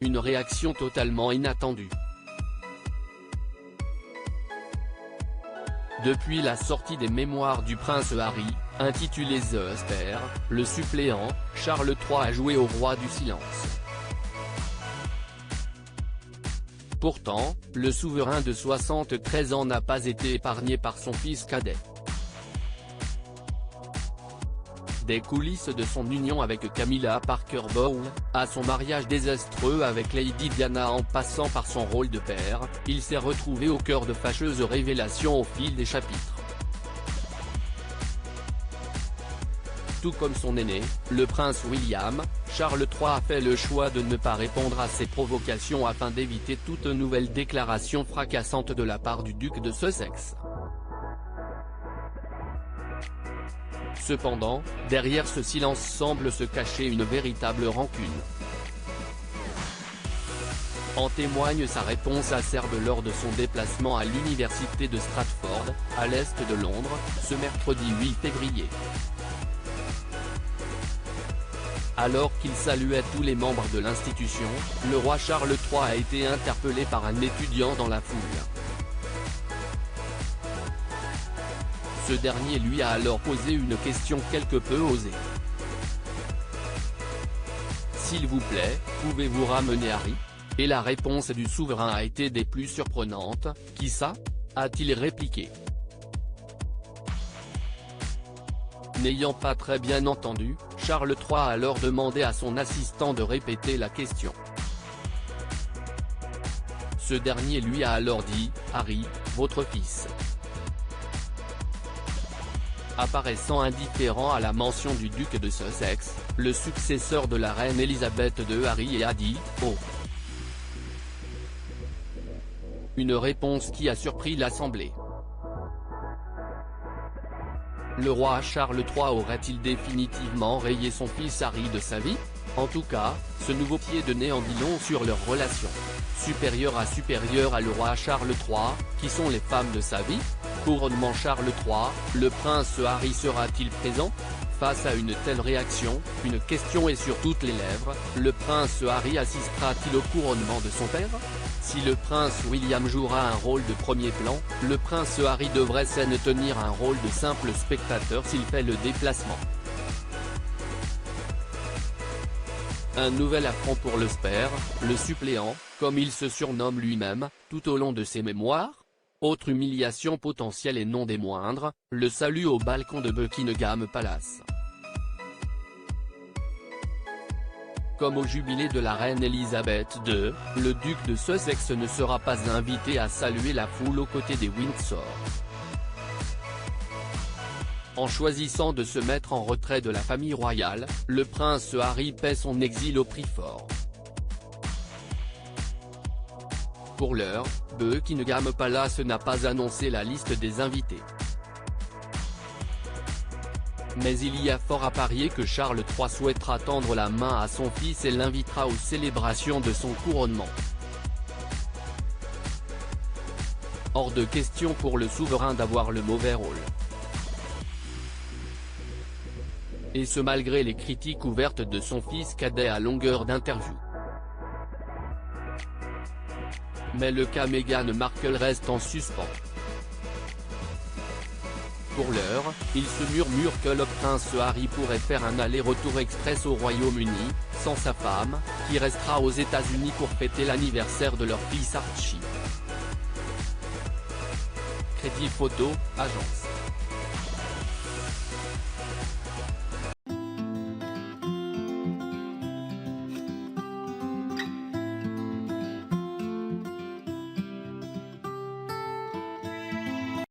Une réaction totalement inattendue. Depuis la sortie des mémoires du prince Harry, intitulé The Spare, le suppléant, Charles III a joué au roi du silence. Pourtant, le souverain de 73 ans n'a pas été épargné par son fils cadet. Des coulisses de son union avec Camilla Parker Bowles, à son mariage désastreux avec Lady Diana en passant par son rôle de père, il s'est retrouvé au cœur de fâcheuses révélations au fil des chapitres. Tout comme son aîné, le prince William, Charles III a fait le choix de ne pas répondre à ces provocations afin d'éviter toute nouvelle déclaration fracassante de la part du duc de Sussex. Cependant, derrière ce silence semble se cacher une véritable rancune. En témoigne sa réponse acerbe lors de son déplacement à l'université de Stratford, à l'est de Londres, ce mercredi 8 février. Alors qu'il saluait tous les membres de l'institution, le roi Charles III a été interpellé par un étudiant dans la foule. Ce dernier lui a alors posé une question quelque peu osée. S'il vous plaît, pouvez-vous ramener Harry ? Et la réponse du souverain a été des plus surprenantes. Qui ça ? A-t-il répliqué. N'ayant pas très bien entendu, Charles III a alors demandé à son assistant de répéter la question. Ce dernier lui a alors dit, Harry, votre fils. Apparaissant indifférent à la mention du duc de Sussex, le successeur de la reine Elisabeth II Harry a dit « Oh ». Une réponse qui a surpris l'Assemblée. Le roi Charles III aurait-il définitivement rayé son fils Harry de sa vie? En tout cas, ce nouveau pied de nez en dit long sur leur relation. Supérieur à le roi Charles III, qui sont les femmes de sa vie? Couronnement Charles III, le prince Harry sera-t-il présent? Face à une telle réaction, une question est sur toutes les lèvres, le prince Harry assistera-t-il au couronnement de son père? Si le prince William jouera un rôle de premier plan, le prince Harry devrait s'en tenir un rôle de simple spectateur s'il fait le déplacement. Un nouvel affront pour le Spare, le suppléant, comme il se surnomme lui-même, tout au long de ses mémoires. Autre humiliation potentielle et non des moindres, le salut au balcon de Buckingham Palace. Comme au jubilé de la reine Elisabeth II, le duc de Sussex ne sera pas invité à saluer la foule aux côtés des Windsor. En choisissant de se mettre en retrait de la famille royale, le prince Harry paie son exil au prix fort. Pour l'heure, Buckingham Palace n'a pas annoncé la liste des invités. Mais il y a fort à parier que Charles III souhaitera tendre la main à son fils et l'invitera aux célébrations de son couronnement. Hors de question pour le souverain d'avoir le mauvais rôle. Et ce malgré les critiques ouvertes de son fils cadet à longueur d'interview. Mais le cas Meghan Markle reste en suspens. Pour l'heure, il se murmure que le prince Harry pourrait faire un aller-retour express au Royaume-Uni, sans sa femme, qui restera aux États-Unis pour fêter l'anniversaire de leur fils Archie. Crédit photo, agence.